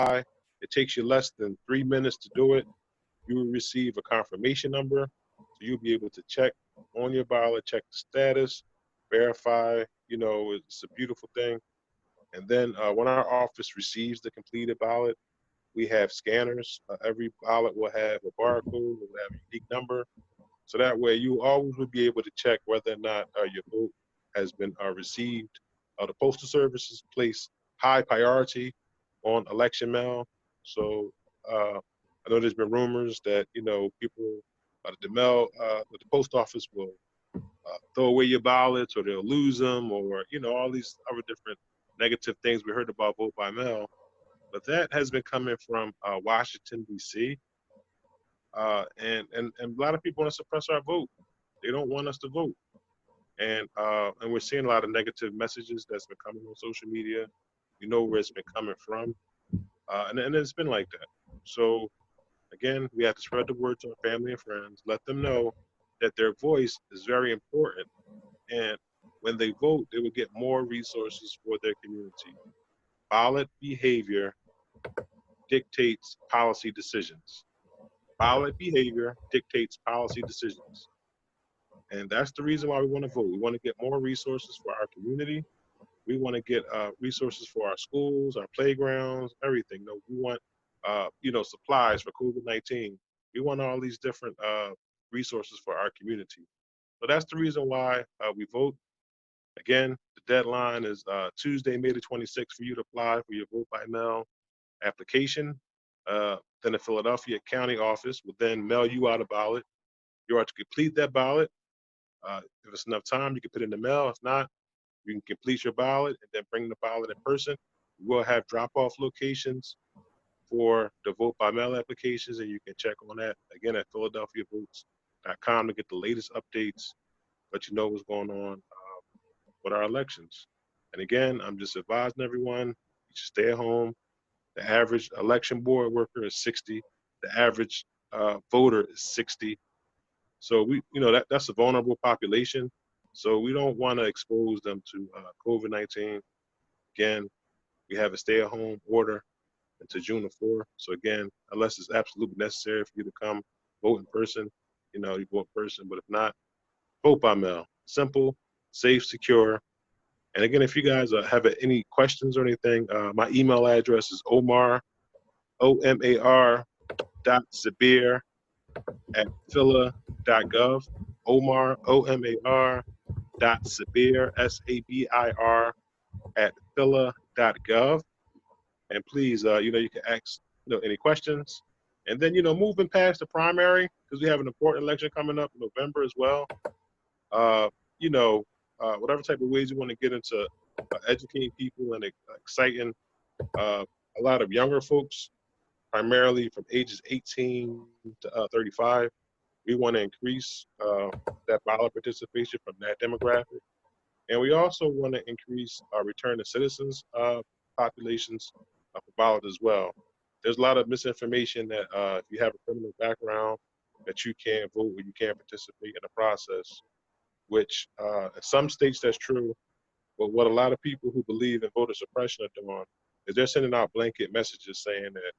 apply. It takes you less than 3 minutes to do it. You will receive a confirmation number. So you'll be able to check on your ballot, check the status, verify, it's a beautiful thing. And then when our office receives the completed ballot, we have scanners. Every ballot will have a barcode, will have a unique number. So that way you always will be able to check whether or not your vote has been received. The Postal Services place high priority on election mail. So I know there's been rumors that, people at the post office will throw away your ballots or they'll lose them or, all these other different negative things we heard about vote by mail. But that has been coming from Washington, D.C. And a lot of people want to suppress our vote. They don't want us to vote. And we're seeing a lot of negative messages that's been coming on social media. We know where it's been coming from. And it's been like that. So again, we have to spread the word to our family and friends, let them know that their voice is very important. And when they vote, they will get more resources for their community. Ballot behavior dictates policy decisions. Ballot behavior dictates policy decisions. And that's the reason why we want to vote. We want to get more resources for our community. We want to get resources for our schools, our playgrounds, everything. No, we want, supplies for COVID-19. We want all these different resources for our community. So that's the reason why we vote. Again, the deadline is Tuesday, May the 26th for you to apply for your vote by mail application. Then the Philadelphia County office will then mail you out a ballot. You are to complete that ballot. If it's enough time, you can put it in the mail. If not, you can complete your ballot and then bring the ballot in person. We will have drop-off locations for the vote by mail applications, and you can check on that again at philadelphiavotes.com to get the latest updates, let you know what's going on with our elections. And again, I'm just advising everyone, you should stay at home. The average election board worker is 60. The average voter is 60. So that's a vulnerable population. So we don't want to expose them to COVID-19. Again, we have a stay-at-home order until June the 4th. So again, unless it's absolutely necessary for you to come vote in person, you vote in person. But if not, vote by mail. Simple, safe, secure. And again, if you guys have any questions or anything, my email address is Omar, OMAR .Sabir at phila.gov. Omar, OMAR .Sabir, SABIR at phila.gov. And please, you can ask, any questions. And then, moving past the primary, because we have an important election coming up in November as well. Whatever type of ways you want to get into educating people and exciting a lot of younger folks, primarily from ages 18 to 35. We want to increase that ballot participation from that demographic. And we also want to increase our return to citizens populations for ballot as well. There's a lot of misinformation that if you have a criminal background, that you can't vote or you can't participate in the process, which in some states that's true. But what a lot of people who believe in voter suppression are doing is they're sending out blanket messages saying that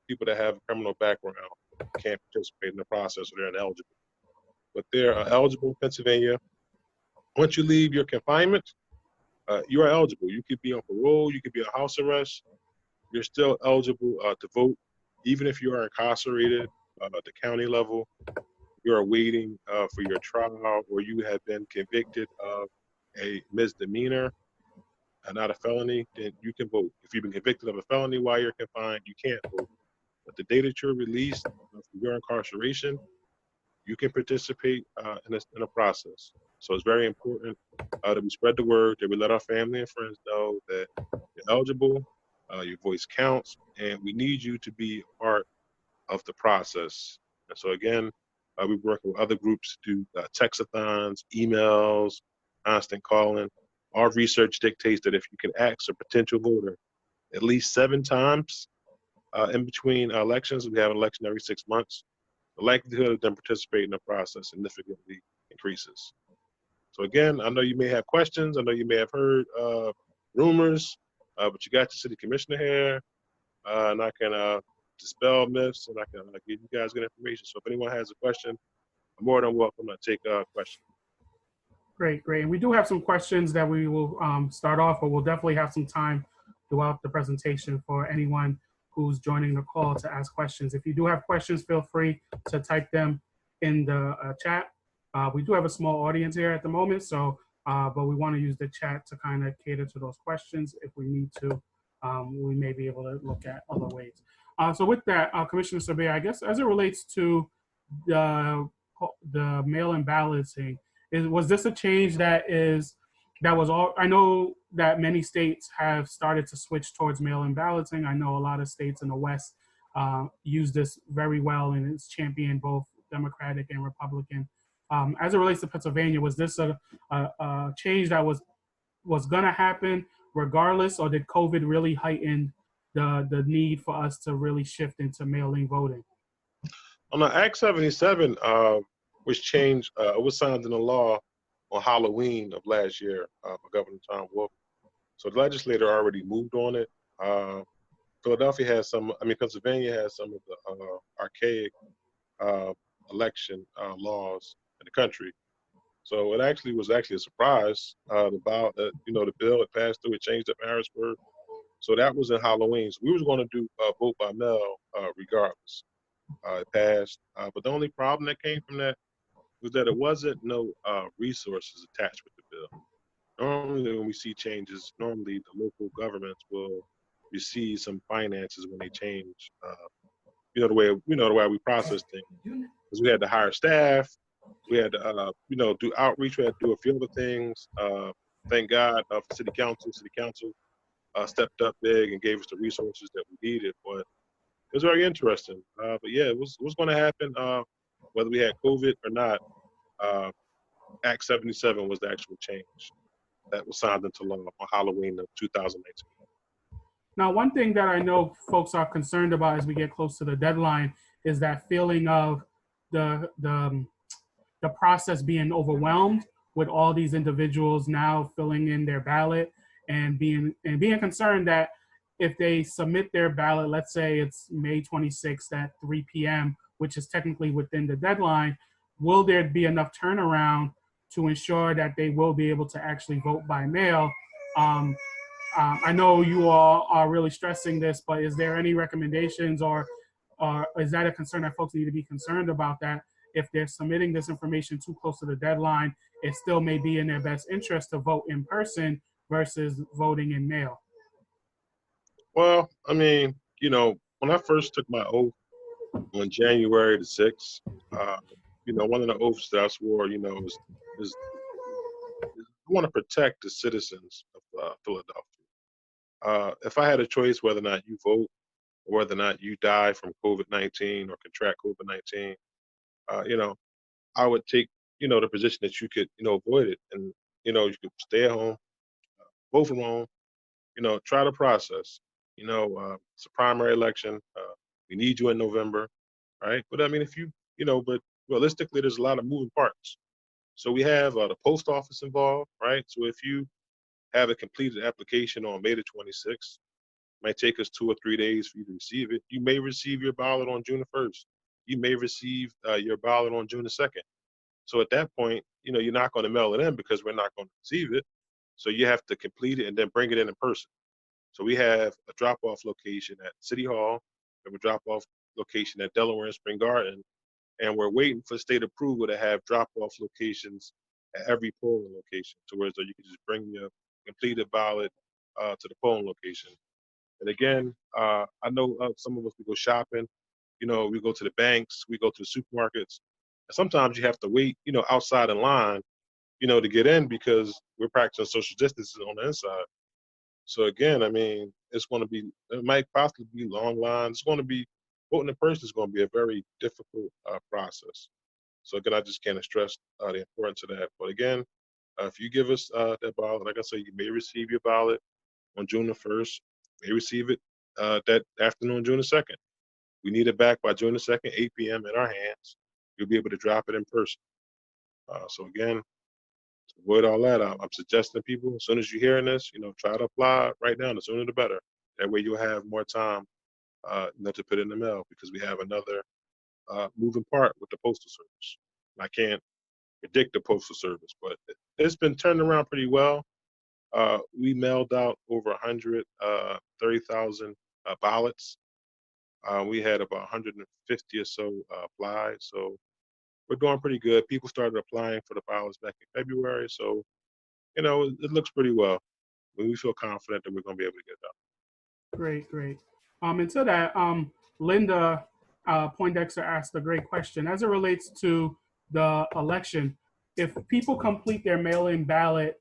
people that have a criminal background can't participate in the process or they're ineligible. But they're eligible in Pennsylvania. Once you leave your confinement, you are eligible. You could be on parole, you could be on house arrest. You're still eligible to vote, even if you are incarcerated at the county level. You're waiting for your trial, or you have been convicted of a misdemeanor, not a felony, then you can vote. If you've been convicted of a felony while you're confined, you can't vote. But the day that you're released from your incarceration, you can participate in a process. So it's very important that we spread the word, that we let our family and friends know that you're eligible, your voice counts, and we need you to be a part of the process. And so again, we work with other groups to do textathons, emails, constant calling. Our research dictates that if you can ask a potential voter at least 7 times in between elections, we have an election every 6 months, the likelihood of them participating in the process significantly increases. So again, I know you may have questions. I know you may have heard rumors, but you got the city commissioner here. and I can dispel myths, and I can give you guys good information. So if anyone has a question, I'm more than welcome to take a question. Great, great. And we do have some questions that we will start off, but we'll definitely have some time throughout the presentation for anyone who's joining the call to ask questions. If you do have questions, feel free to type them in the chat. We do have a small audience here at the moment, so but we want to use the chat to kind of cater to those questions. If we need to, we may be able to look at other ways. So with that, Commissioner Sabir, I guess as it relates to the mail-in balloting, was this a change that was all? I know that many states have started to switch towards mail-in balloting. I know a lot of states in the West use this very well, and it's championed both Democratic and Republican. As it relates to Pennsylvania, was this a change that was going to happen regardless, or did COVID really heighten the need for us to really shift into mail-in voting? On the Act 77, was changed, it was signed into law on Halloween of last year by Governor Tom Wolf. So the legislator already moved on it. Philadelphia has Pennsylvania has some of the archaic election laws in the country. So it was actually a surprise. The bill it passed through, it changed up in Harrisburg. So that was in Halloween. So we was going to do vote by mail regardless. It passed, but the only problem that came from that was that it wasn't no resources attached with the bill. Normally, when we see changes, normally the local governments will receive some finances when they change. The way we process things. Because we had to hire staff, we had to do outreach, we had to do a few other things. Thank God for City Council. City Council stepped up big and gave us the resources that we needed. But it was very interesting. But yeah, it was going to happen whether we had COVID or not. Act 77 was the actual change that was signed into law on Halloween of 2019. Now, one thing that I know folks are concerned about as we get close to the deadline is that feeling of the process being overwhelmed with all these individuals now filling in their ballot and being concerned that if they submit their ballot, let's say it's May 26th at 3 p.m., which is technically within the deadline, will there be enough turnaround to ensure that they will be able to actually vote by mail? I know you all are really stressing this, but is there any recommendations or is that a concern that folks need to be concerned about, that if they're submitting this information too close to the deadline, it still may be in their best interest to vote in person versus voting in mail? Well, when I first took my oath on January the 6th, one of the oaths that I swore, is I want to protect the citizens of Philadelphia. If I had a choice whether or not you vote or whether or not you die from COVID-19 or contract COVID-19, I would take, the position that you could, avoid it. And, you could stay at home, vote from home, try the process. It's a primary election. We need you in November, right? But but realistically, there's a lot of moving parts. So we have the post office involved, right? So if you have a completed application on May the 26th, might take us 2 or 3 days for you to receive it. You may receive your ballot on June the 1st. You may receive your ballot on June the 2nd. So at that point, you're not going to mail it in because we're not going to receive it. So you have to complete it and then bring it in person. So we have a drop-off location at City Hall, we have a drop-off location at Delaware and Spring Garden, and we're waiting for state approval to have drop-off locations at every polling location, to where you can just bring your completed ballot to the polling location. And again, I know some of us, we go shopping, we go to the banks, we go to the supermarkets, and sometimes you have to wait, outside in line, to get in because we're practicing social distancing on the inside. So again, it might possibly be long lines. It's going to be, voting in person is going to be a very difficult process. So again, I just can't stress the importance of that. But again, if you give us that ballot, like I said, you may receive your ballot on June the 1st, may receive it that afternoon, June the 2nd. We need it back by June the 2nd, 8 p.m. in our hands. You'll be able to drop it in person. So again, to avoid all that, I'm suggesting people, as soon as you're hearing this, try to apply right now. The sooner the better. That way you'll have more time to put in the mail because we have another moving part with the Postal Service. I can't predict the Postal Service, but it's been turned around pretty well. We mailed out over 130,000 ballots. We had about 150 or so apply, so we're doing pretty good. People started applying for the ballots back in February, so it looks pretty well. We feel confident that we're going to be able to get it done. Great, great. And to that, Linda Poindexter asked a great question. As it relates to the election, if people complete their mail-in ballot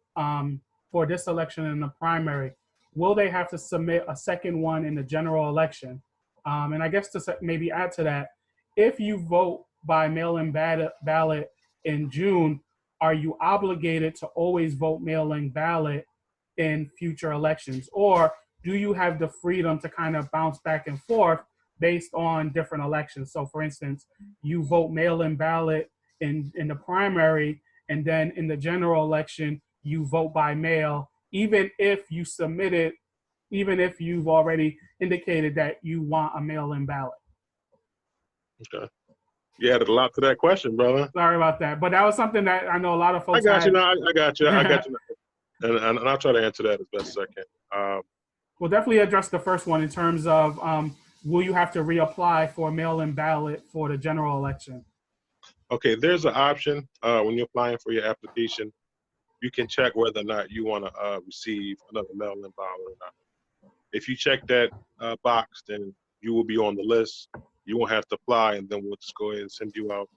for this election in the primary, will they have to submit a second one in the general election? And I guess to maybe add to that, if you vote by mail-in ballot in June, are you obligated to always vote mail-in ballot in future elections? Or do you have the freedom to kind of bounce back and forth based on different elections? So for instance, you vote mail-in ballot in the primary, and then in the general election, you vote by mail, even if you submitted, even if you've already indicated that you want a mail-in ballot. Okay. You added a lot to that question, brother. Sorry about that. But that was something that I know a lot of folks I got had. you. I got you. I got you. And I'll try to answer that as best as I can. We'll definitely address the first one in terms of will you have to reapply for a mail-in ballot for the general election? Okay, there's an option when you're applying for your application. You can check whether or not you want to receive another mail-in ballot or not. If you check that box, then you will be on the list. You won't have to apply, and then we'll just go ahead and send you out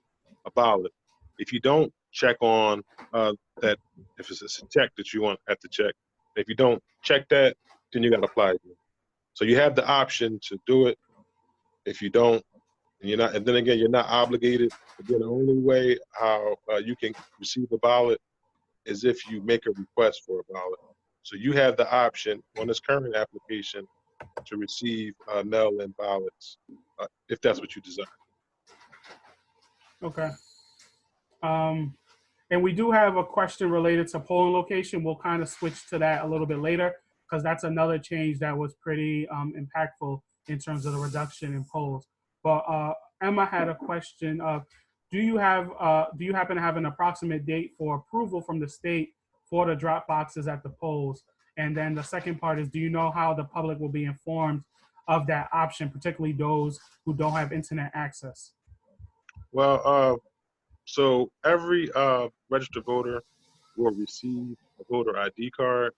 a ballot. If you don't check on that, if it's a check that you have to check, if you don't check that, then you got to apply again. So you have the option to do it. If you don't, and you're not, and then again, you're not obligated. Again, the only way how you can receive a ballot is if you make a request for a ballot. So you have the option on this current application to receive mail-in ballots if that's what you desire. Okay. And we do have a question related to polling location. We'll kind of switch to that a little bit later because that's another change that was pretty impactful in terms of the reduction in polls. But Emma had a question of, do you happen to have an approximate date for approval from the state for the drop boxes at the polls? And then the second part is, do you know how the public will be informed of that option, particularly those who don't have internet access? Well, so every registered voter will receive a voter ID card.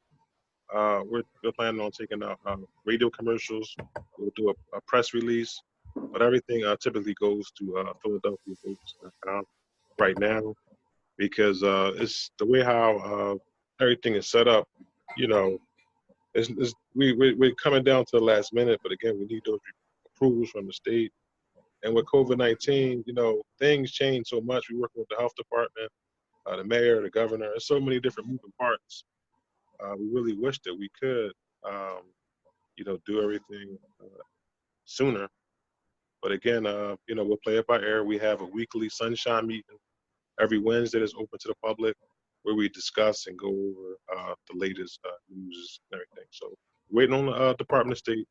We're planning on taking out radio commercials. We'll do a press release, but everything typically goes to Philadelphia right now because it's the way how everything is set up. We're coming down to the last minute, but again, we need those approvals from the state. And with COVID-19, things change so much. We're working with the health department, the mayor, the governor. There's so many different moving parts. We really wish that we could, do everything sooner. But again, we'll play it by ear. We have a weekly sunshine meeting every Wednesday that's open to the public where we discuss and go over the latest news and everything. So waiting on the Department of State.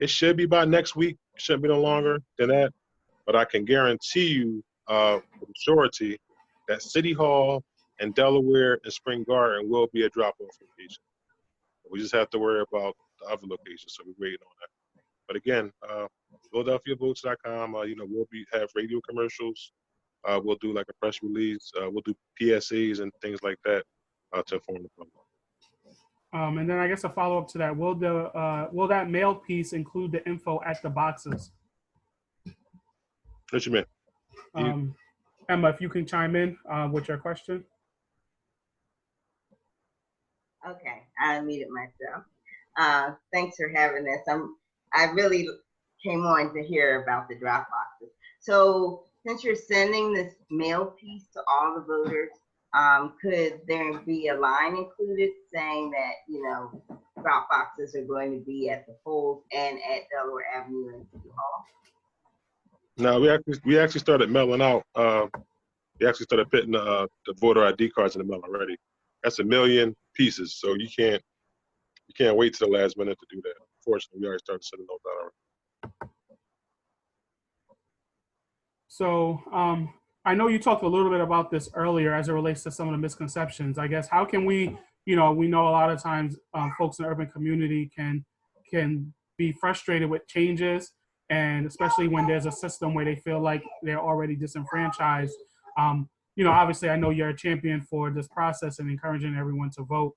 It should be by next week. It shouldn't be no longer than that. But I can guarantee you with surety that City Hall and Delaware and Spring Garden will be a drop-off location. We just have to worry about the other locations, so we're waiting on that. But again, PhiladelphiaVotes.com, we'll have radio commercials. We'll do like a press release. We'll do PSAs and things like that to inform the public. And then I guess a follow-up to that, will that mail piece include the info at the boxes? What you mean? Emma, if you can chime in with your question. Okay, I unmuted myself. Thanks for having this. I really came on to hear about the drop boxes. So since you're sending this mail piece to all the voters, could there be a line included saying that, drop boxes are going to be at the polls and at Delaware Avenue and City Hall? No, we actually started mailing out. We actually started putting the voter ID cards in the mail already. That's 1 million pieces, so you can't wait till the last minute to do that. Unfortunately, we already started sending those out already. So I know you talked a little bit about this earlier as it relates to some of the misconceptions. I guess how can we, we know a lot of times folks in the urban community can be frustrated with changes, and especially when there's a system where they feel like they're already disenfranchised. Obviously, I know you're a champion for this process and encouraging everyone to vote.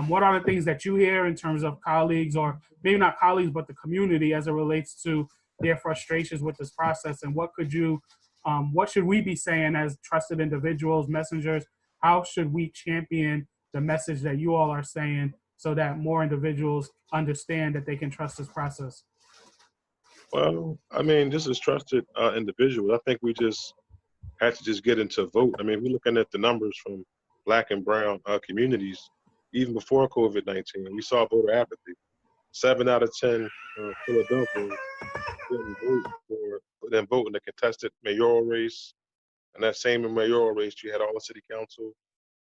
What are the things that you hear in terms of colleagues, or maybe not colleagues, but the community as it relates to their frustrations with this process, and what should we be saying as trusted individuals, messengers? How should we champion the message that you all are saying so that more individuals understand that they can trust this process? Well, I mean, just as trusted individuals, I think we just had to just get into vote. I mean, we're looking at the numbers from Black and Brown communities, even before COVID-19. We saw voter apathy. 7 out of 10 Philadelphians didn't vote in the contested mayoral race. And that same mayoral race, you had all the city council,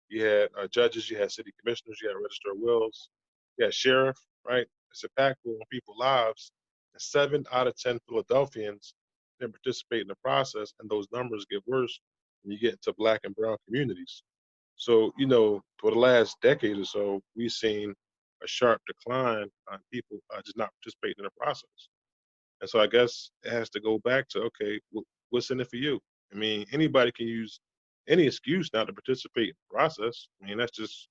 you had judges, you had city commissioners, you had register of wills, you had sheriff, right? It's impactful on people's lives. And 7 out of 10 Philadelphians didn't participate in the process, and those numbers get worse when you get into Black and Brown communities. So, for the last decade or so, we've seen a sharp decline on people just not participating in the process. And so I guess it has to go back to, okay, what's in it for you? I mean, anybody can use any excuse not to participate in the process. I mean, that's just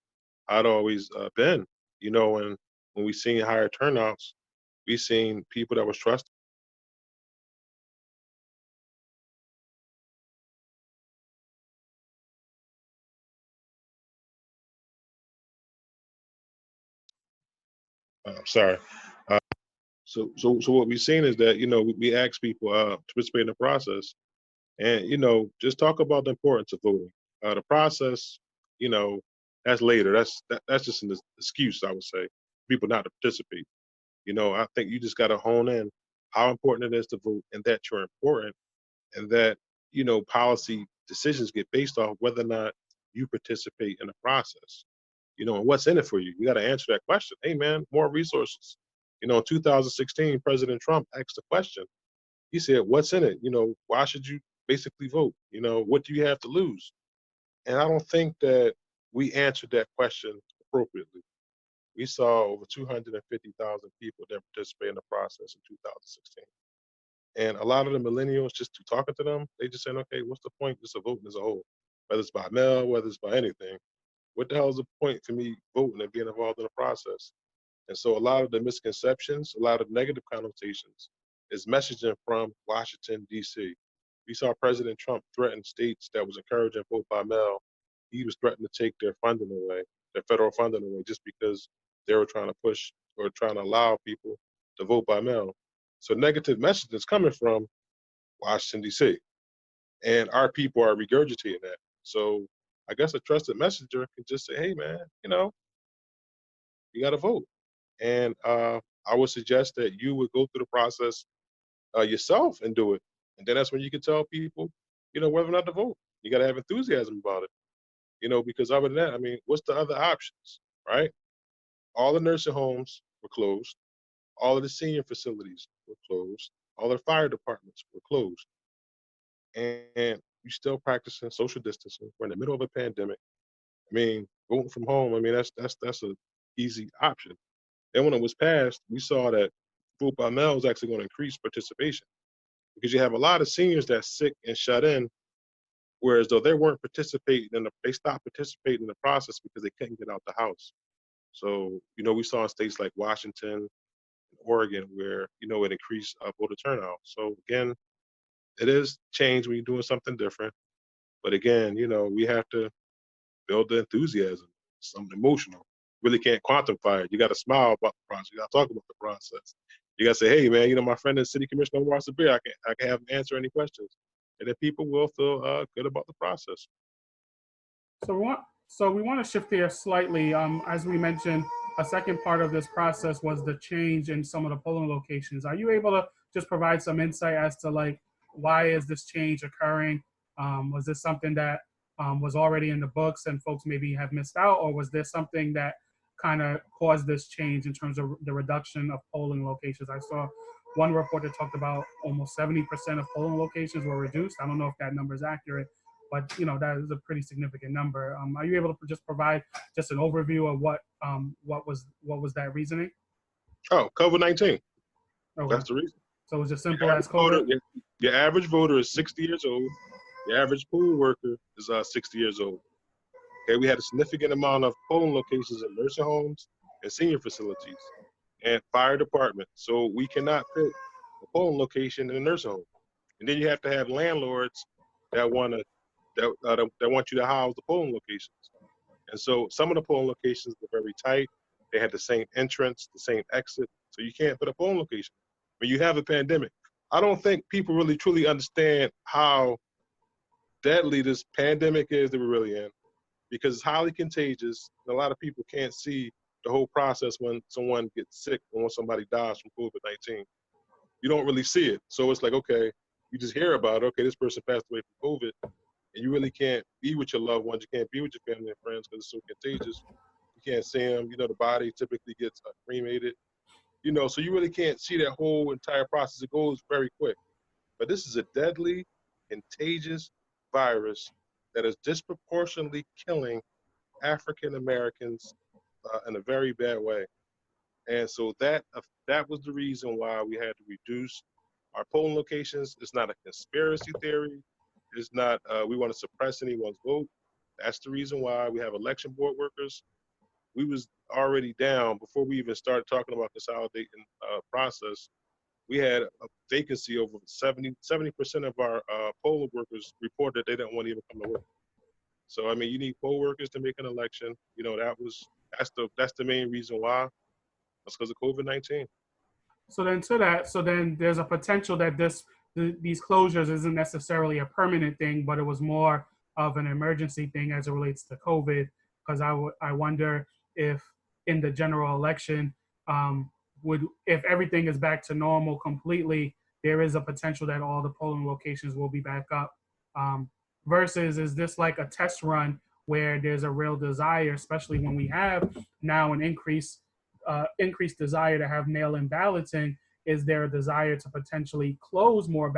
how it always been, and when we seen higher turnouts, we seen people that was trusted. Sorry. Uh, so what we've seen is that, we ask people to participate in the process, and, just talk about the importance of voting. The process, you know, that's later. That's just an excuse, I would say, people not to participate. I think you just got to hone in how important it is to vote, and that you're important, and that policy decisions get based off whether or not you participate in the process. And what's in it for you. You got to answer that question. Hey, man, more resources. In 2016, President Trump asked the question. He said, "What's in it? Why should you basically vote? What do you have to lose?" And I don't think that we answered that question appropriately. We saw over 250,000 people that participated in the process in 2016. And a lot of the millennials, just to talking to them, they just saying, okay, what's the point just of voting as a whole? Whether it's by mail, whether it's by anything. What the hell is the point for me voting and being involved in the process? And so a lot of the misconceptions, a lot of negative connotations is messaging from Washington, D.C. We saw President Trump threaten states that was encouraging vote by mail. He was threatening to take their funding away, their federal funding away, just because they were trying to push or trying to allow people to vote by mail. So negative messaging is coming from Washington, D.C. And our people are regurgitating that. So I guess a trusted messenger can just say, hey, man, you got to vote. And I would suggest that you would go through the process yourself and do it. And then that's when you can tell people, whether or not to vote. You got to have enthusiasm about it, because other than that, I mean, what's the other options, right? All the nursing homes were closed. All of the senior facilities were closed. All the fire departments were closed. And you still practicing social distancing. We're in the middle of a pandemic. I mean, voting from home, I mean, that's a easy option. Then when it was passed, we saw that vote by mail is actually going to increase participation, because you have a lot of seniors that's sick and shut in, whereas though they weren't participating they stopped participating in the process because they couldn't get out the house. So, we saw in states like Washington, Oregon, where, it increased voter turnout. So again, it is change when you're doing something different. But again, we have to build the enthusiasm, something emotional. Really can't quantify it. You got to smile about the process. You got to talk about the process. You got to say, hey, man, my friend is City Commissioner Omar Sabir. I can have him answer any questions. And then people will feel good about the process. So we want to shift here slightly. As we mentioned, a second part of this process was the change in some of the polling locations. Are you able to just provide some insight as to why is this change occurring? Was this something that was already in the books and folks maybe have missed out, or was there something that kind of caused this change in terms of the reduction of polling locations? I saw one report that talked about almost 70% of polling locations were reduced. I don't know if that number is accurate, but that is a pretty significant number. Are you able to just provide just an overview of what was that reasoning? Oh, COVID-19. Okay. That's the reason. So it's as simple as COVID. Voter, your average voter is 60 years old. Your average poll worker is 60 years old. Okay, we had a significant amount of polling locations in nursing homes and senior facilities and fire department. So we cannot put a polling location in a nursing home. And then you have to have landlords that want you to house the polling locations. And so some of the polling locations were very tight. They had the same entrance, the same exit. So you can't put a polling location when you have a pandemic. I don't think people really truly understand how deadly this pandemic is that we're really in, because it's highly contagious. And a lot of people can't see the whole process when someone gets sick or when somebody dies from COVID-19. You don't really see it. So it's like, okay, you just hear about it. Okay, this person passed away from COVID. And you really can't be with your loved ones. You can't be with your family and friends because it's so contagious. You can't see them. The body typically gets cremated. So you really can't see that whole entire process. It goes very quick. But this is a deadly, contagious virus that is disproportionately killing African Americans in a very bad way. And so that was the reason why we had to reduce our polling locations. It's not a conspiracy theory. It's not we want to suppress anyone's vote. That's the reason why we have election board workers. We was already down before we even started talking about consolidating process. We had a vacancy over 70% of our poll workers reported they didn't want to even come to work. So you need poll workers to make an election. That's the main reason why. That's because of COVID-19. So then there's a potential that these closures isn't necessarily a permanent thing, but it was more of an emergency thing as it relates to COVID. Because I wonder if in the general election, if everything is back to normal completely, there is a potential that all the polling locations will be back up. Versus, is this like a test run where there's a real desire, especially when we have now an increased desire to have mail-in balloting? Is there a desire to potentially close more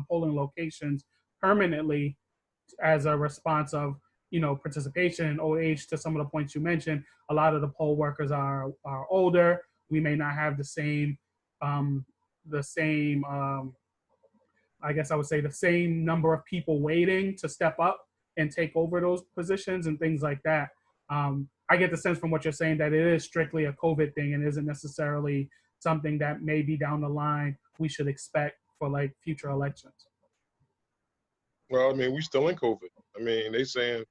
polling locations permanently as a response of participation and old age? To some of the points you mentioned, a lot of the poll workers are older. We may not have the same I guess I would say the same number of people waiting to step up and take over those positions and things like that. I get the sense from what you're saying that it is strictly a COVID thing and isn't necessarily something that maybe down the line we should expect for like future elections. Well, we're still in COVID. They saying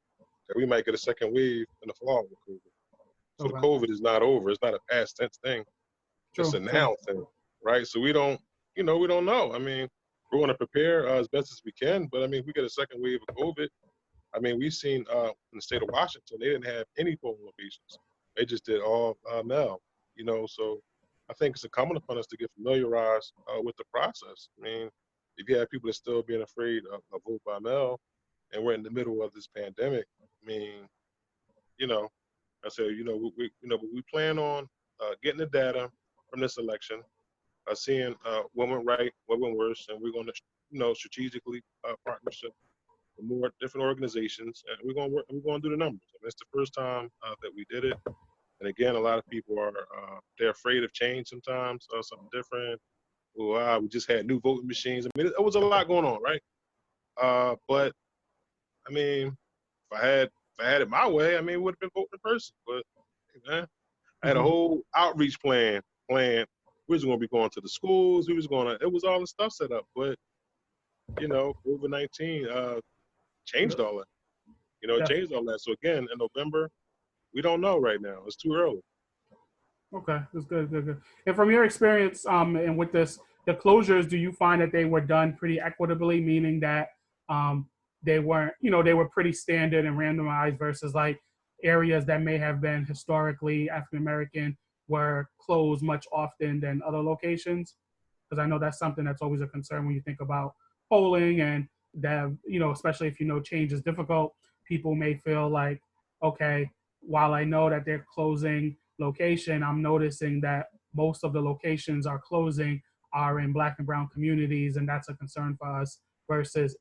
that we might get a second wave in the fall with COVID. So Okay. the COVID is not over. It's not a past tense thing. It's a now thing, right? So we don't know. We're going to prepare as best as we can. But if we get a second wave of COVID, we've seen in the state of Washington, they didn't have any polling locations. They just did all mail, So I think it's incumbent upon us to get familiarized with the process. If you have people that's still being afraid of vote by mail, and we're in the middle of this pandemic, I said, we plan on getting the data from this election, seeing what went right, what went worse, and we're going to, strategically partnership with more different organizations, and we're going to do the numbers. It's the first time that we did it, and again, a lot of people are they're afraid of change sometimes, something different. We just had new voting machines. It was a lot going on, right? But if I had it my way, it would have been voting in person. But man, I had a whole outreach plan. We was going to be going to the schools. It was all the stuff set up. But COVID-19 changed all that. It changed all that. So again, in November, we don't know right now. It's too early. Okay, that's good. And from your experience, and with the closures, do you find that they were done pretty equitably, meaning that they weren't, they were pretty standard and randomized versus like areas that may have been historically African American were closed much often than other locations? Because I know that's something that's always a concern when you think about polling, and that, especially if change is difficult, people may feel like, okay, while I know that they're closing location, I'm noticing that most of the locations are closing are in Black and brown communities, and that's a concern for us. Versus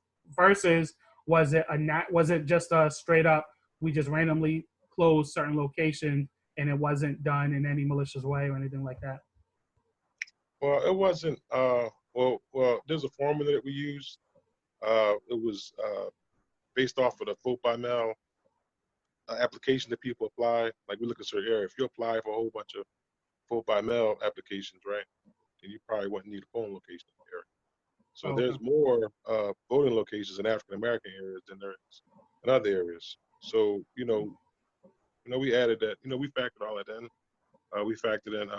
was it just a straight up, we just randomly closed certain locations and it wasn't done in any malicious way or anything like that? Well, it wasn't. Well, there's a formula that we used. It was based off of the vote by mail application that people apply. Like we look at certain area. If you apply for a whole bunch of vote by mail applications, right, then you probably wouldn't need a polling location in the area. So Okay. there's more voting locations in African American areas than there is in other areas. So we added that. We factored all that in. We factored in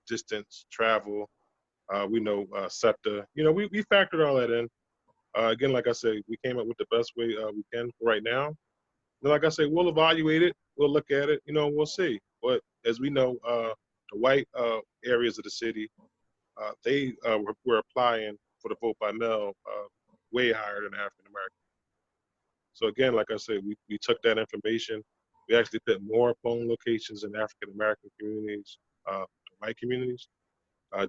distance, travel. We know SEPTA. We factored all that in. Again, like I say, we came up with the best way we can for right now. And like I say, we'll evaluate it. We'll look at it. We'll see. But as we know, the white areas of the city, they were applying for the vote by mail way higher than African American. So again, like I said, we took that information. We actually put more polling locations in African American communities, white communities,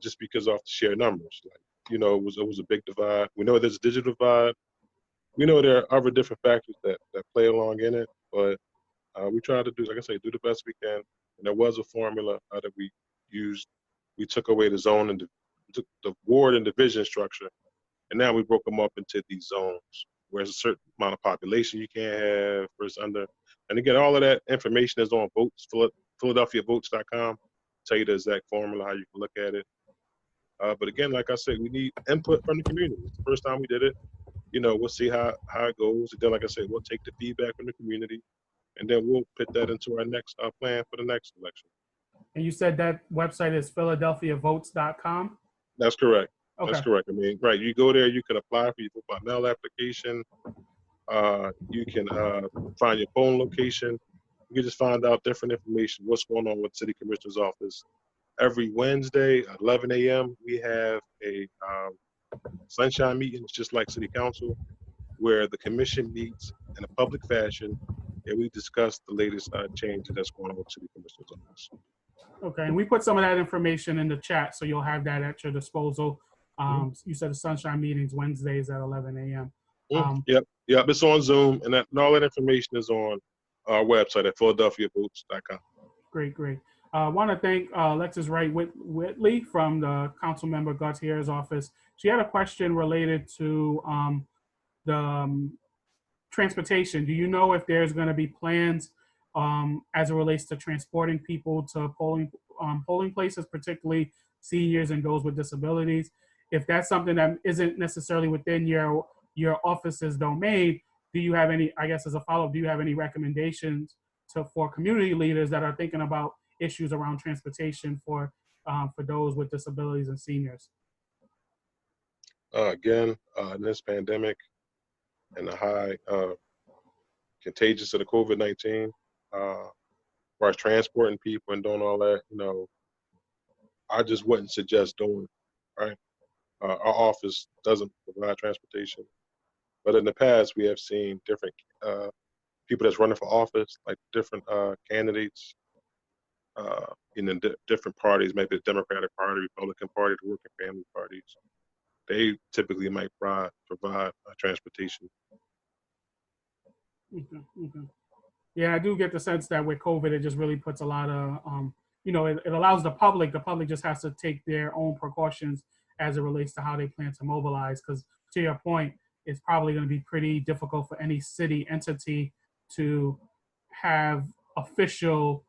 just because of the sheer numbers. Like, it was a big divide. We know there's a digital divide. We know there are other different factors that play along in it, but we try to do, like I say, do the best we can. And there was a formula that we used. We took away the zone and took the ward and division structure, and now we broke them up into these zones, where there's a certain amount of population you can't have versus under. And again, all of that information is on votes, PhiladelphiaVotes.com. Tell you the exact formula, how you can look at it. But again, like I said, we need input from the community. It's the first time we did it. We'll see how it goes. And then, like I said, we'll take the feedback from the community, and then we'll put that into our next plan for the next election. And you said that website is PhiladelphiaVotes.com? That's correct. Okay. That's correct. I mean, right, you go there, you can apply for your vote by mail application. You can find your polling location. You can just find out different information, what's going on with City Commissioner's office. Every Wednesday at 11 a.m., we have a sunshine meeting, just like City Council, where the commission meets in a public fashion, and we discuss the latest changes that's going on with City Commissioner's office. Okay, and we put some of that information in the chat, so you'll have that at your disposal. You said the sunshine meetings Wednesdays at 11 a.m. Yep, it's on Zoom, and all that information is on our website at PhiladelphiaVotes.com. Great. I want to thank Alexis Wright Whitley from the council member Gautier's office. She had a question related to the transportation. Do you know if there's going to be plans as it relates to transporting people to polling places, particularly seniors and those with disabilities? If that's something that isn't necessarily within your office's domain, do you have any, I guess as a follow-up, do you have any recommendations for community leaders that are thinking about issues around transportation for those with disabilities and seniors? Again, in this pandemic and the high contagious of the COVID-19, as far as transporting people and doing all that, I just wouldn't suggest doing it, right? Our office doesn't provide transportation, but in the past we have seen different people that's running for office, like different candidates in different parties, maybe the Democratic Party, Republican Party, the Working Family parties. They typically might provide transportation. Okay. Yeah, I do get the sense that with COVID, it just really puts a lot of, it allows the public just has to take their own precautions as it relates to how they plan to mobilize. Because to your point, it's probably going to be pretty difficult for any city entity to have official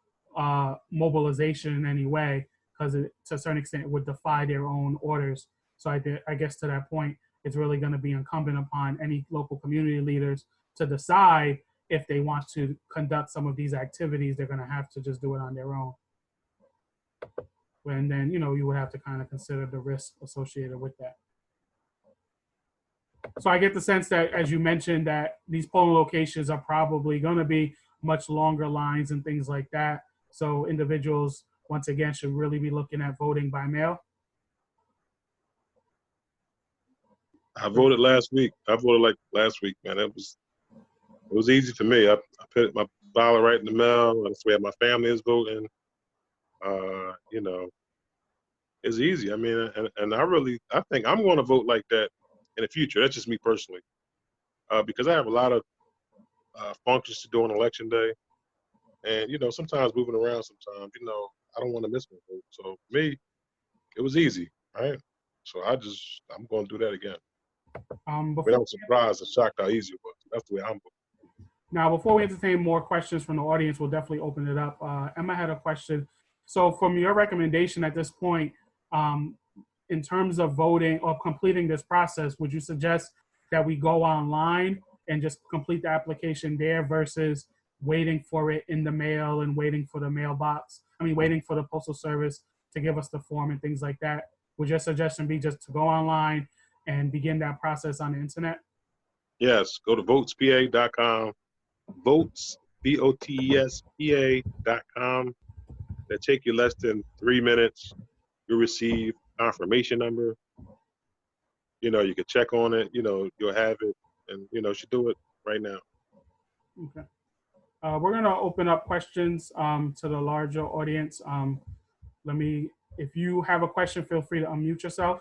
mobilization in any way, because to a certain extent it would defy their own orders. So I guess to that point, it's really going to be incumbent upon any local community leaders to decide if they want to conduct some of these activities. They're going to have to just do it on their own. And then, you would have to kind of consider the risk associated with that. So I get the sense that, as you mentioned, that these polling locations are probably going to be much longer lines and things like that. So individuals, once again, should really be looking at voting by mail. I voted last week. I voted last week, man. It was easy for me. I put my ballot right in the mail. That's where my family is voting. It's easy. I mean, and I think I'm going to vote like that in the future. That's just me personally, because I have a lot of functions to do on election day, and sometimes moving around. Sometimes, I don't want to miss my vote. So for me, it was easy, right? So I'm going to do that again. I mean, I was surprised and shocked how easy it was. That's the way I'm voting. Now, before we entertain more questions from the audience, we'll definitely open it up. Emma had a question. So from your recommendation at this point, in terms of voting or completing this process, would you suggest that we go online and just complete the application there versus waiting for it in the mail and waiting for the mailbox? Waiting for the postal service to give us the form and things like that. Would your suggestion be just to go online and begin that process on the internet? Yes, go to votespa.com, votes, VOTESPA.com. That take you less than 3 minutes. You'll receive confirmation number. You can check on it, you'll have it, and you should do it right now. Okay. We're gonna open up questions to the larger audience. If you have a question, feel free to unmute yourself.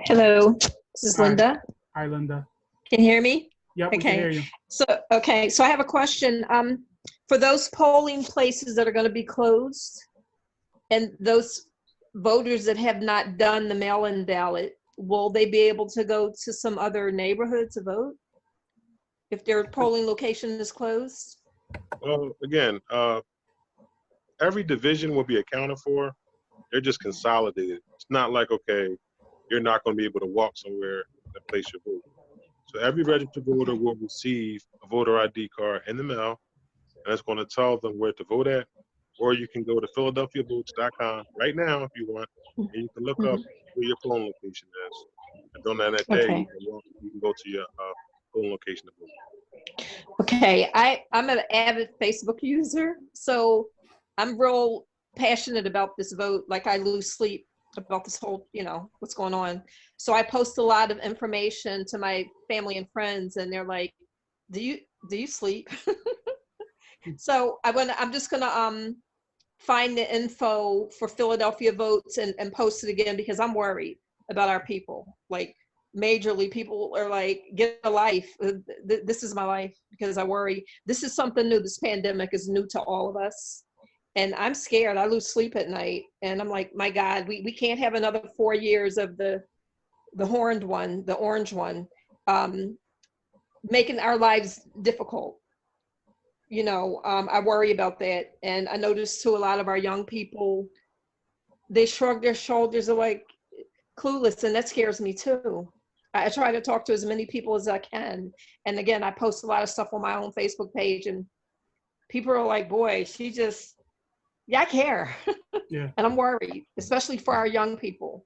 Hello, this is Linda. Hi, Linda. Can you hear me? Yep, we can hear you. So I have a question. For those polling places that are going to be closed, and those voters that have not done the mail-in ballot, will they be able to go to some other neighborhood to vote if their polling location is closed? Well, again, every division will be accounted for. They're just consolidated. It's not like, okay, you're not going to be able to walk somewhere and place your vote. So every registered voter will receive a voter ID card in the mail, and it's going to tell them where to vote at. Or you can go to PhiladelphiaVotes.com right now if you want, and you can look up where your polling location is. And on that day, you can go to your polling location to vote. Okay, I'm an avid Facebook user, so I'm real passionate about this vote. Like, I lose sleep about this whole, what's going on. So I post a lot of information to my family and friends, and they're like, do you sleep? So I'm just gonna find the info for Philadelphia Votes and post it again, because I'm worried about our people. Like, majorly, people are like, get a life. This is my life, because I worry. This is something new. This pandemic is new to all of us. And I'm scared. I lose sleep at night. And I'm like, my God, we can't have another 4 years of the horned one, the orange one, making our lives difficult. I worry about that. And I noticed too, a lot of our young people, they shrug their shoulders, are like clueless, and that scares me too. I try to talk to as many people as I can. And again, I post a lot of stuff on my own Facebook page, and people are like, boy, I care. Yeah. And I'm worried, especially for our young people,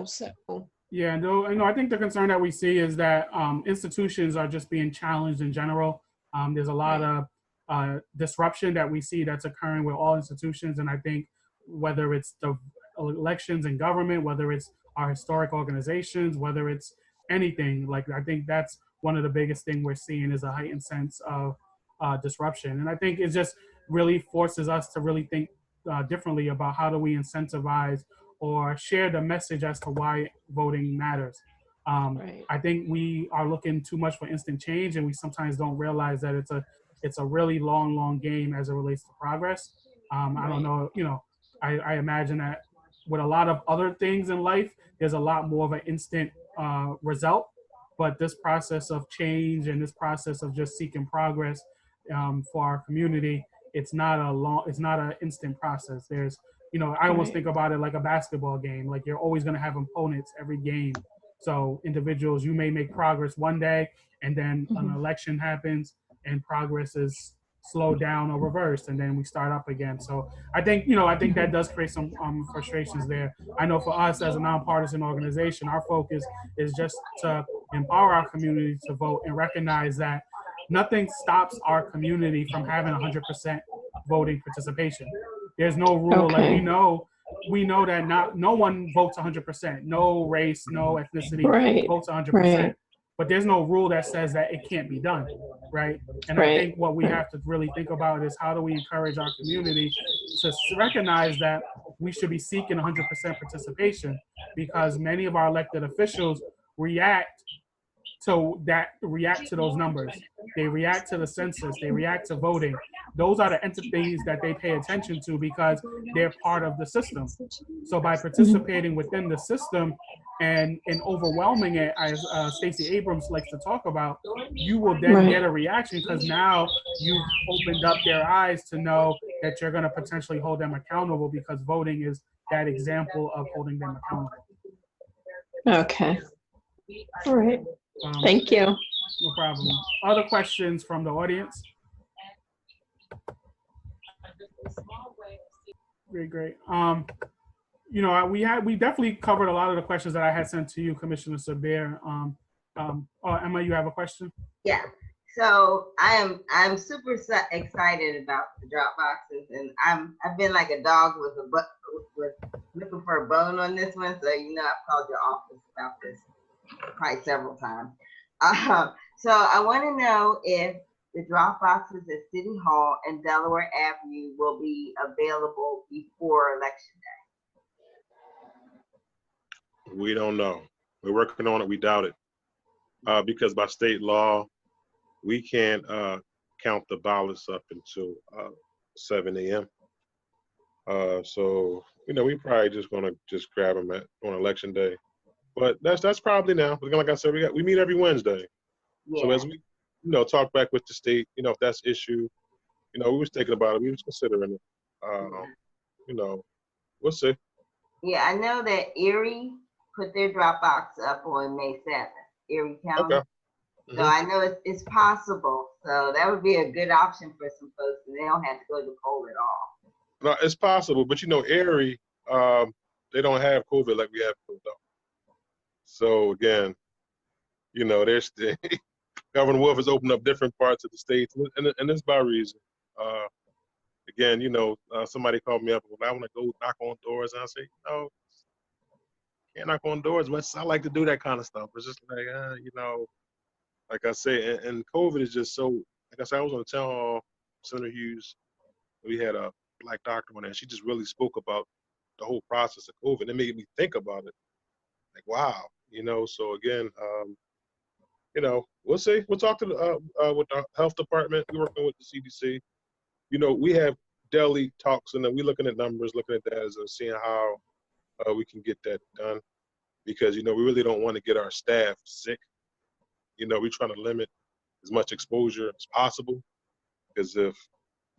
so. Yeah, no, I think the concern that we see is that institutions are just being challenged in general. There's a lot of disruption that we see that's occurring with all institutions. And I think whether it's the elections in government, whether it's our historic organizations, whether it's anything, like, I think that's one of the biggest thing we're seeing is a heightened sense of disruption. And I think it just really forces us to really think differently about how do we incentivize or share the message as to why voting matters. I think we are looking too much for instant change, and we sometimes don't realize that it's a really long game as it relates to progress. I don't know, I imagine that with a lot of other things in life, there's a lot more of an instant result, but this process of change and this process of just seeking progress for our community, it's not an instant process. There's, I almost think about it like a basketball game. Like, you're always going to have opponents every game. So individuals, you may make progress one day, and then an election happens and progress is slowed down or reversed, and then we start up again. So I think that does create some frustrations there. I know for us as a nonpartisan organization, our focus is just to empower our community to vote and recognize that nothing stops our community from having 100% voting participation. There's no rule. Like, we know that no one votes 100%. No race, no ethnicity votes 100%. but there's no rule that says that it can't be done, right? And I think what we have to really think about is how do we encourage our community to recognize that we should be seeking 100% participation, because many of our elected officials react to those numbers. They react to the census, they react to voting. Those are the entities that they pay attention to because they're part of the system. So by participating within the system and overwhelming it, as Stacey Abrams likes to talk about, you will then get a reaction because now you've opened up their eyes to know that you're going to potentially hold them accountable, because voting is that example of holding them accountable. Okay. All right. Thank you. No problem. Other questions from the audience? Great. You know, we definitely covered a lot of the questions that I had sent to you, Commissioner Sabir. Emma, you have a question? Yeah. So I'm super excited about the drop boxes, and I've been like a dog with looking for a bone on this one. So I've called your office about this probably several times. So I want to know if the drop boxes at City Hall and Delaware Avenue will be available before Election Day. We don't know. We're working on it. We doubt it, because by state law, we can't count the ballots up until 7 a.m. So we probably just gonna grab them on Election Day. But that's probably now. But like I said, we meet every Wednesday. Yeah. So as we talk back with the state, if that's issue, we was thinking about it. We was considering it. We'll see. Yeah, I know that Erie put their drop box up on May 7th, Erie County. Okay. So I know it's possible. So that would be a good option for some folks, and they don't have to go to the poll at all. No, it's possible, but Erie, they don't have COVID like we have Philadelphia. So again, there's Governor Wolf has opened up different parts of the states, and it's by reason. Again, somebody called me up and I want to go knock on doors, and I say, no, can't knock on doors. But I like to do that kind of stuff. It's just like, like I say, and COVID is just so. Like I said, I was on the town hall, Senator Hughes. We had a black doctor on there. She just really spoke about the whole process of COVID. It made me think about it. Like, wow, So again, we'll see. We'll talk to with the health department. We're working with the CDC. We have daily talks, and then we're looking at numbers, looking at that as seeing how we can get that done. Because we really don't want to get our staff sick. We're trying to limit as much exposure as possible. Because if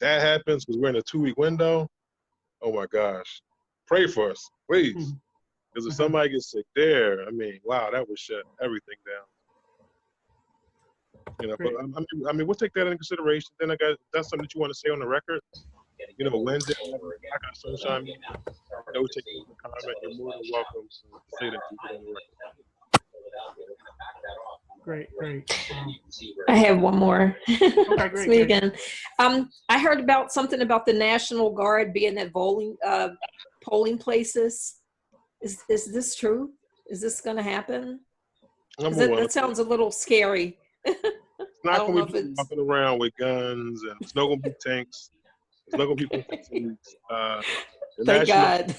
that happens, because we're in a 2-week window, oh my gosh, pray for us, please. Because if somebody gets sick there, wow, that would shut everything down. But we'll take that into consideration. Then that's something that you want to say on the record. Wednesday, I got sunshine. We take the comment. You're more than welcome to say that you on the record. Great. I have one more. Okay, great. It's me again. I heard about something about the National Guard being at polling places. Is this true? Is this going to happen? That sounds a little scary. It's not going to be walking around with guns, and it's not going to be tanks. It's not going to be fatigues. Thank God.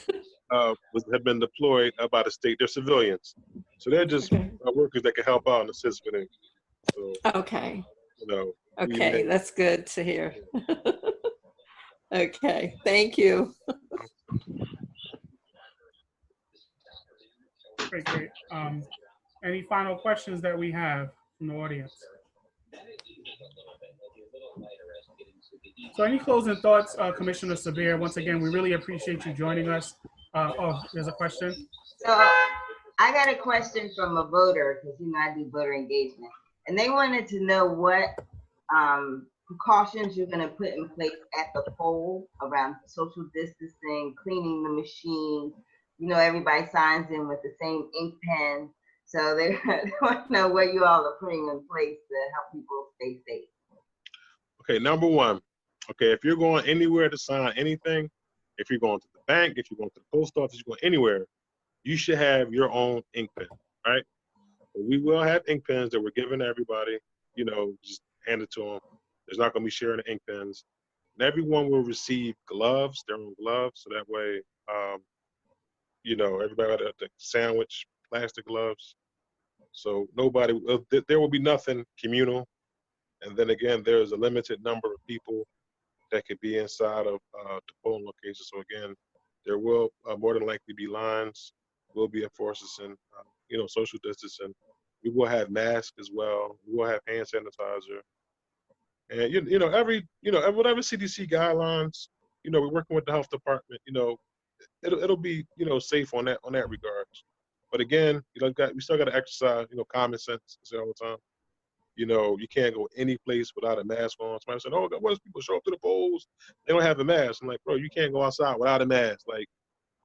Have been deployed by the state. They're civilians, so they're just workers that can help out and assist with it. So, okay. Okay, that's good to hear. Okay, thank you. Great. Any final questions that we have from the audience? So any closing thoughts, Commissioner Sabir? Once again, we really appreciate you joining us. There's a question. So I got a question from a voter, because I do voter engagement, and they wanted to know what precautions you're going to put in place at the poll around social distancing, cleaning the machine. Everybody signs in with the same ink pen. So they want to know what you all are putting in place to help people stay safe. Okay, number one. Okay, if you're going anywhere to sign anything, if you're going to the bank, if you're going to the post office, you're going anywhere, you should have your own ink pen, right? But we will have ink pens that we're giving to everybody, you know, just hand it to them. There's not going to be sharing the ink pens. And everyone will receive gloves, their own gloves, so that way, you know, everybody got the sandwich plastic gloves. So nobody, there will be nothing communal. And then again, there's a limited number of people that could be inside of the polling location. So again, there will more than likely be lines. We'll be enforcing, you know, social distancing. We will have masks as well. We will have hand sanitizer. And you know, whatever CDC guidelines, you know, we're working with the health department. You know, it'll be, you know, safe on that regards. But again, you know, we still got to exercise, you know, common sense. I say all the time. You know, you can't go any place without a mask on. Somebody said, "Oh, what if people show up to the polls? They don't have a mask." I'm like, bro, you can't go outside without a mask. Like,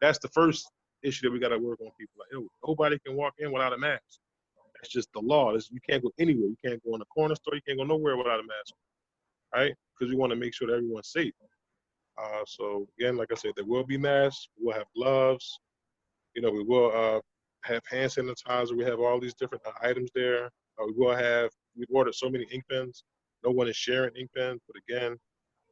that's the first issue that we got to work on. People like, yo, nobody can walk in without a mask. That's just the law. You can't go anywhere. You can't go in a corner store. You can't go nowhere without a mask, right? Because we want to make sure that everyone's safe. So again, like I said, there will be masks. We'll have gloves. You know, we will have hand sanitizer. We have all these different items there. We've ordered so many ink pens. No one is sharing ink pens. But again,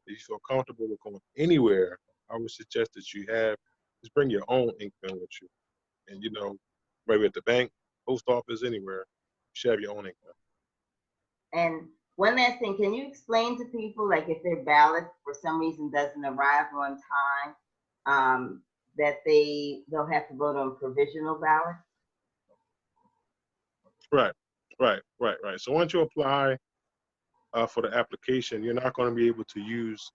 if you feel comfortable with going anywhere, I would suggest that just bring your own ink pen with you. And, you know, maybe at the bank, post office, anywhere, you should have your own ink pen. And one last thing, can you explain to people, like if their ballot for some reason doesn't arrive on time, that they'll have to vote on provisional ballots? Right. So once you apply for the application, you're not going to be able to use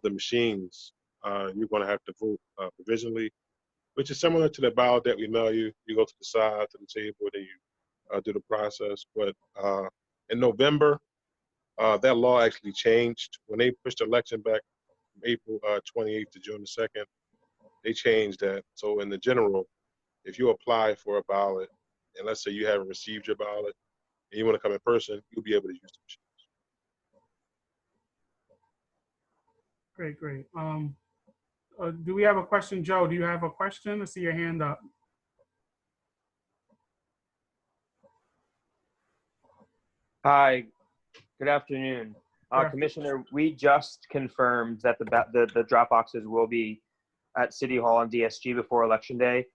the machines. You're going to have to vote provisionally, which is similar to the ballot that we mail you. You go to the side, to the table, then you do the process. But in November, that law actually changed. When they pushed the election back from April 28th to June the 2nd, they changed that. So in the general, if you apply for a ballot, and let's say you haven't received your ballot, and you want to come in person, you'll be able to use the machines. Great. Do we have a question, Joe? Do you have a question? I see your hand up. Hi, good afternoon. Commissioner, we just confirmed that the drop boxes will be at City Hall and DSG before Election Day.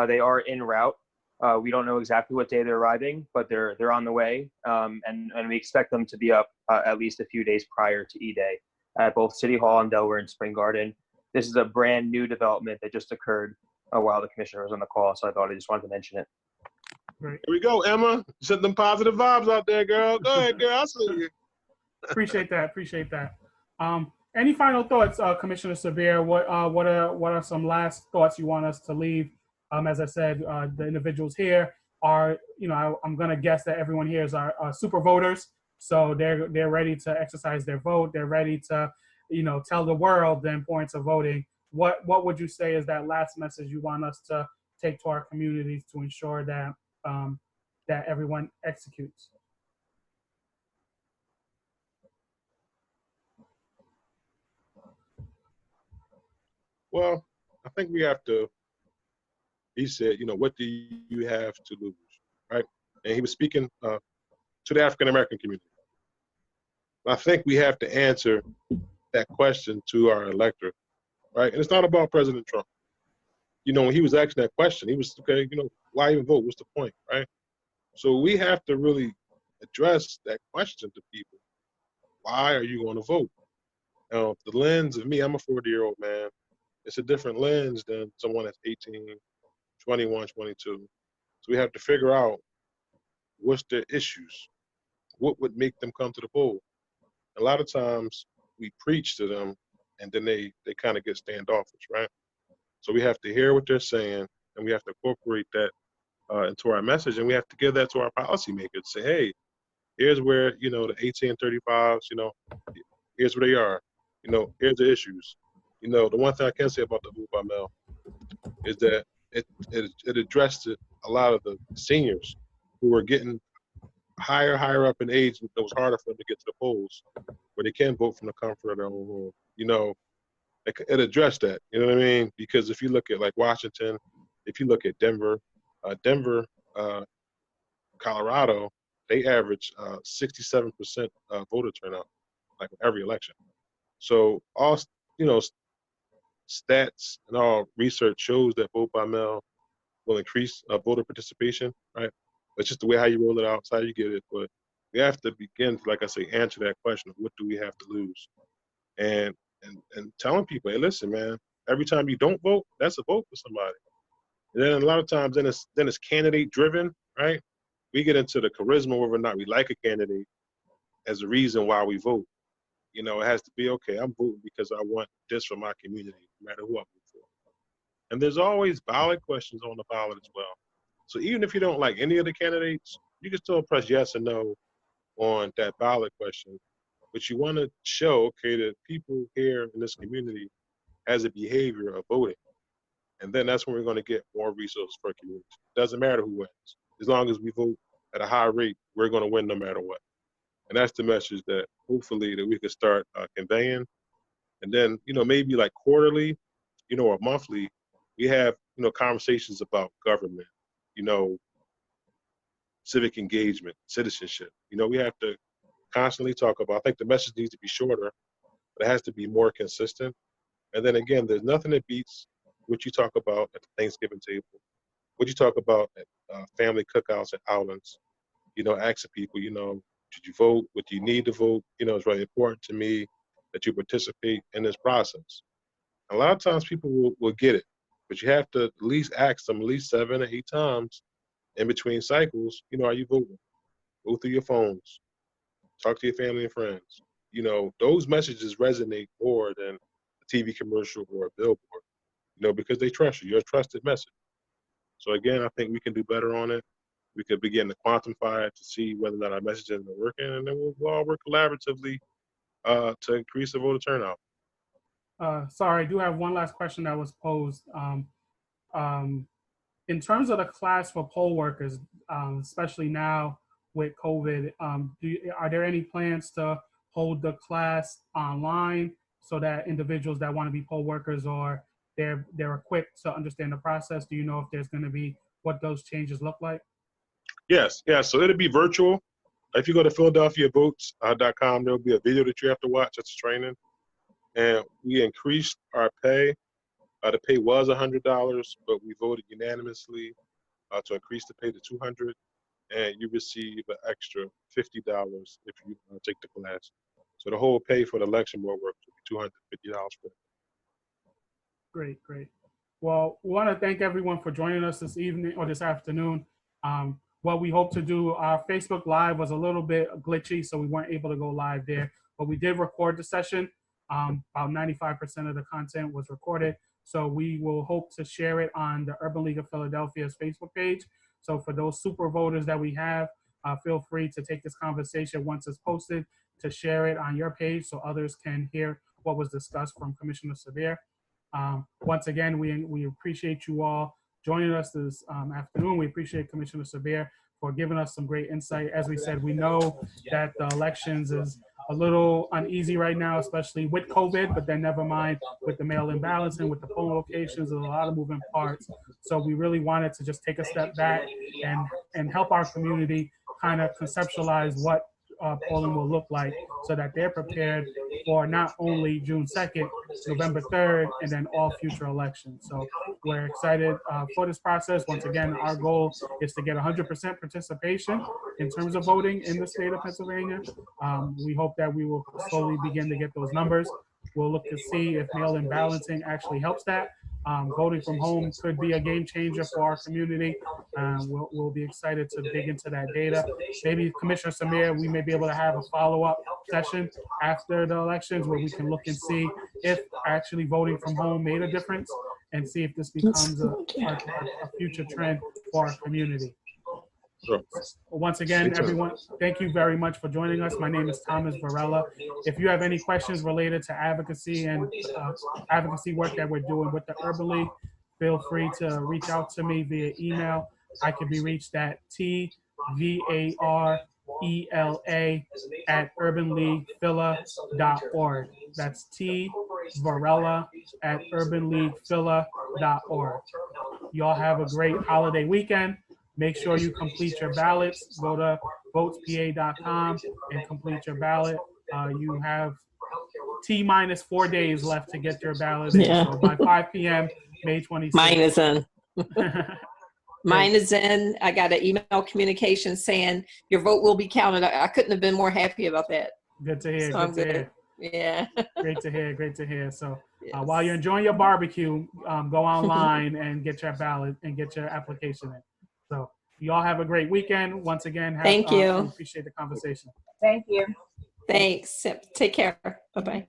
They are en route. We don't know exactly what day they're arriving, but they're on the way, and we expect them to be up at least a few days prior to E-Day at both City Hall and Delaware and Spring Garden. This is a brand new development that just occurred while the commissioner was on the call, so I just wanted to mention it. Great. Here we go, Emma. Send them positive vibes out there, girl. Go ahead, girl. I see you. Appreciate that. Any final thoughts, Commissioner Sabir? What are some last thoughts you want us to leave? As I said, the individuals here are, you know, I'm gonna guess that everyone here is our super voters, so they're ready to exercise their vote. They're ready to, you know, tell the world the importance of voting. What would you say is that last message you want us to take to our communities to ensure that that everyone executes? Well, I think we have to, he said, you know, what do you have to lose, right? And he was speaking to the African-American community. I think we have to answer that question to our electorate, right? And it's not about President Trump. You know, when he was asking that question, he was, okay, you know, why even vote? What's the point, right? So we have to really address that question to people. Why are you going to vote? Now, the lens of me, I'm a 40-year-old man. It's a different lens than someone that's 18, 21, 22. So we have to figure out what's their issues. What would make them come to the poll? A lot of times we preach to them and then they kind of get standoffish, right? So we have to hear what they're saying and we have to incorporate that into our message, and we have to give that to our policymakers. Say, hey, here's where, you know, the 18 and 35s, you know, here's where they are. You know, here's the issues. You know, the one thing I can say about the vote by mail is that it addressed a lot of the seniors who were getting higher up in age. It was harder for them to get to the polls where they can vote from the comfort of their own home. You know, it addressed that. You know what I mean? Because if you look at like Washington, if you look at Denver Colorado, they average 67% voter turnout, like every election. So all stats and all research shows that vote by mail will increase voter participation, right? It's just the way how you roll it out, it's how you get it. But we have to begin to, like I say, answer that question of what do we have to lose, and telling people, hey, listen, man, every time you don't vote, that's a vote for somebody. And then a lot of times, then it's candidate driven, right? We get into the charisma whether or not we like a candidate as a reason why we vote. You know, it has to be, okay, I'm voting because I want this for my community, no matter who I vote for. And there's always ballot questions on the ballot as well. So even if you don't like any of the candidates, you can still press yes or no on that ballot question. But you want to show, okay, that people here in this community has a behavior of voting. And then that's when we're going to get more resources for communities. Doesn't matter who wins. As long as we vote at a high rate, we're going to win no matter what. And that's the message that hopefully that we can start conveying. And then, you know, maybe like quarterly, you know, or monthly, we have, you know, conversations about government, you know, civic engagement, citizenship. You know, we have to constantly talk about, I think the message needs to be shorter, but it has to be more consistent. And then again, there's nothing that beats what you talk about at the Thanksgiving table, what you talk about at family cookouts and outings, you know, asking people, you know, should you vote? What do you need to vote? You know, it's really important to me that you participate in this process. A lot of times people will get it, but you have to at least ask them at least 7 or 8 times in between cycles, you know, are you voting? Go through your phones, talk to your family and friends. You know, those messages resonate more than a TV commercial or a billboard, you know, because they trust you. You're a trusted message. So again, I think we can do better on it. We could begin to quantify it to see whether or not our messages are working, and then we'll all work collaboratively to increase the voter turnout. Sorry, I do have one last question that was posed. In terms of the class for poll workers, especially now with COVID, are there any plans to hold the class online so that individuals that want to be poll workers or they're equipped to understand the process? Do you know if there's going to be what those changes look like? Yes, yeah. So it'll be virtual. If you go to PhiladelphiaVotes.com, there'll be a video that you have to watch. It's training, and we increased our pay. The pay was $100, but we voted unanimously to increase the pay to $200, and you receive an extra $50 if you take the class. So the whole pay for the election board work will be $250 for it. Great, great. Well, we want to thank everyone for joining us this evening or this afternoon. What we hope to do, our Facebook Live was a little bit glitchy, so we weren't able to go live there, but we did record the session. About 95% of the content was recorded. So we will hope to share it on the Urban League of Philadelphia's Facebook page. So for those super voters that we have, feel free to take this conversation once it's posted to share it on your page so others can hear what was discussed from Commissioner Sabir. Once again, we appreciate you all joining us this afternoon. We appreciate Commissioner Sabir for giving us some great insight. As we said, we know that the elections is a little uneasy right now, especially with COVID, but then never mind with the mail-in balloting, with the polling locations, there's a lot of moving parts. So we really wanted to just take a step back and help our community kind of conceptualize what polling will look like so that they're prepared for not only June 2nd, November 3rd, and then all future elections. So we're excited for this process. Once again, our goal is to get 100% participation in terms of voting in the state of Pennsylvania. We hope that we will slowly begin to get those numbers. We'll look to see if mail-in balloting actually helps that. Voting from home could be a game changer for our community. We'll be excited to dig into that data. Maybe Commissioner Samir, we may be able to have a follow-up session after the elections where we can look and see if actually voting from home made a difference and see if this becomes a future trend for our community. Sure. Once again, everyone, thank you very much for joining us. My name is Thomas Varela. If you have any questions related to advocacy and advocacy work that we're doing with the Urban League, feel free to reach out to me via email. I can be reached at tvarela@urbanleaguephila.org. That's tvarela@urbanleaguephila.org. Y'all have a great holiday weekend. Make sure you complete your ballots. Go to votespa.com and complete your ballot. You have T-minus 4 days left to get your ballot in. Yeah. So by 5 p.m., May 26th. Mine is in. Mine is in. I got an email communication saying your vote will be counted. I couldn't have been more happy about that. Good to hear. So Good I'm to good. hear. Yeah. Great to hear. Great to hear. So Yes. while you're enjoying your barbecue, go online and get your ballot and get your application in. So you all have a great weekend. Once again, Thank you. We appreciate the conversation. Thank you. Thanks. Take care. Bye-bye.